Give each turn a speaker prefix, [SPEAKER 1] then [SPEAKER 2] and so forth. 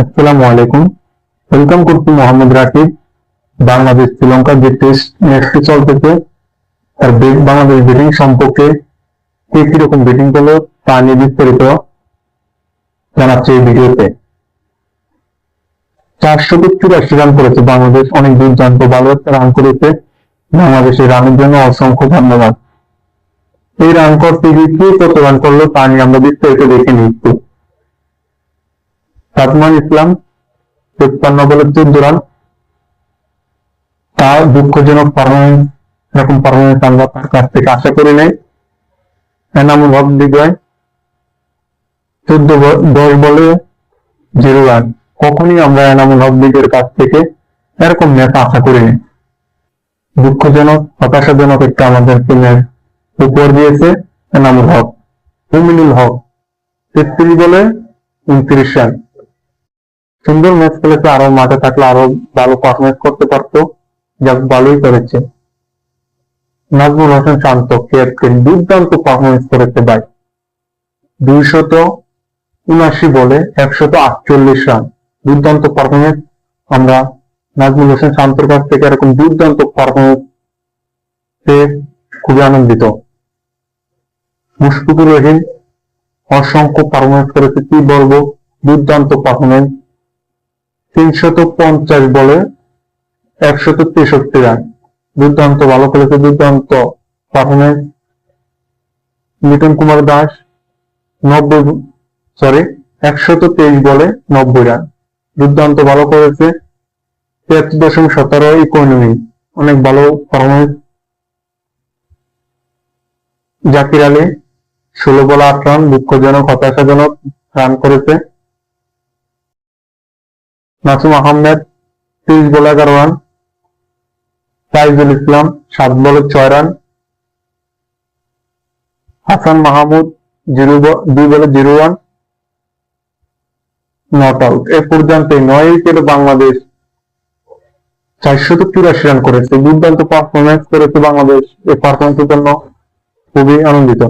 [SPEAKER 1] আসসালামু আলাইকুম। ওয়েলকাম করছি মোহাম্মদ রাকিব। বাংলাদেশ শ্রীলঙ্কার যে টেস্ট ম্যাচটি চলতেছে তার বাংলাদেশ ব্যাটিং সম্পর্কে কে কিরকম ব্যাটিং করলো তা নিয়ে বিস্তারিত জানাচ্ছে এই ভিডিওতে। 484 রান করেছে বাংলাদেশ, অনেক দুর্দান্ত ভালো একটা রান করেছে। বাংলাদেশের রানের জন্য অসংখ্য ধন্যবাদ। এই রান করতে গিয়ে কে কত রান করলো তা নিয়ে আমরা বিস্তারিত দেখে নিচ্ছি। সাদমান ইসলাম 53 বলে 14 রান, তা দুঃখজনক পারফরমেন্স। এরকম পারফরমেন্স আমরা তার কাছ থেকে আশা করি নাই। এনামুল হক বিজয় 10 বলে 0 রান, কখনই আমরা এনামুল হক বিজয়ের কাছ থেকে এরকম ম্যাচ আশা করিনি। দুঃখজনক, হতাশাজনক একটা আমাদের টিমের উপর দিয়েছে এনামুল হক। মুমিনুল হক 33 বলে 29 রান, সুন্দর ম্যাচ খেলেছে, আরো মাঠে থাকলে আরো ভালো পারফরমেন্স করতে পারতো, যা ভালোই করেছে। নাজমুল হোসেন শান্ত ক্যাপ্টেন দুর্দান্ত পারফরমেন্স করেছে ভাই। 279 বলে 148 রান, দুর্দান্ত পারফরমেন্স। আমরা নাজমুল হোসেন শান্তর কাছ থেকে এরকম দুর্দান্ত পারফরমেন্স পেয়ে খুবই আনন্দিত। মুশফিকুর রহিম অসংখ্য পারফরমেন্স করেছে, কি বলবো, দুর্দান্ত পারফরমেন্স। 350 বলে 163 রান, দুর্দান্ত ভালো করেছে, দুর্দান্ত পারফরমেন্স। লিটন কুমার দাস 123 বলে 90 রান, দুর্দান্ত ভালো করেছে। 73.17 ইকোনমি, অনেক ভালো পারফরমেন্স। জাকির আলী 16 বলে 8 রান, দুঃখজনক হতাশাজনক রান করেছে। নাসুম আহমেদ 30 বলে 11 রান। তাইজুল ইসলাম 7 বলে 6 রান। হাসান মাহমুদ 2 বলে 0 রান, নট আউট। এ পর্যন্ত 9 উইকেটে বাংলাদেশ 484 রান করেছে, দুর্দান্ত পারফরমেন্স করেছে বাংলাদেশ। এই পারফরমেন্সের জন্য খুবই আনন্দিত।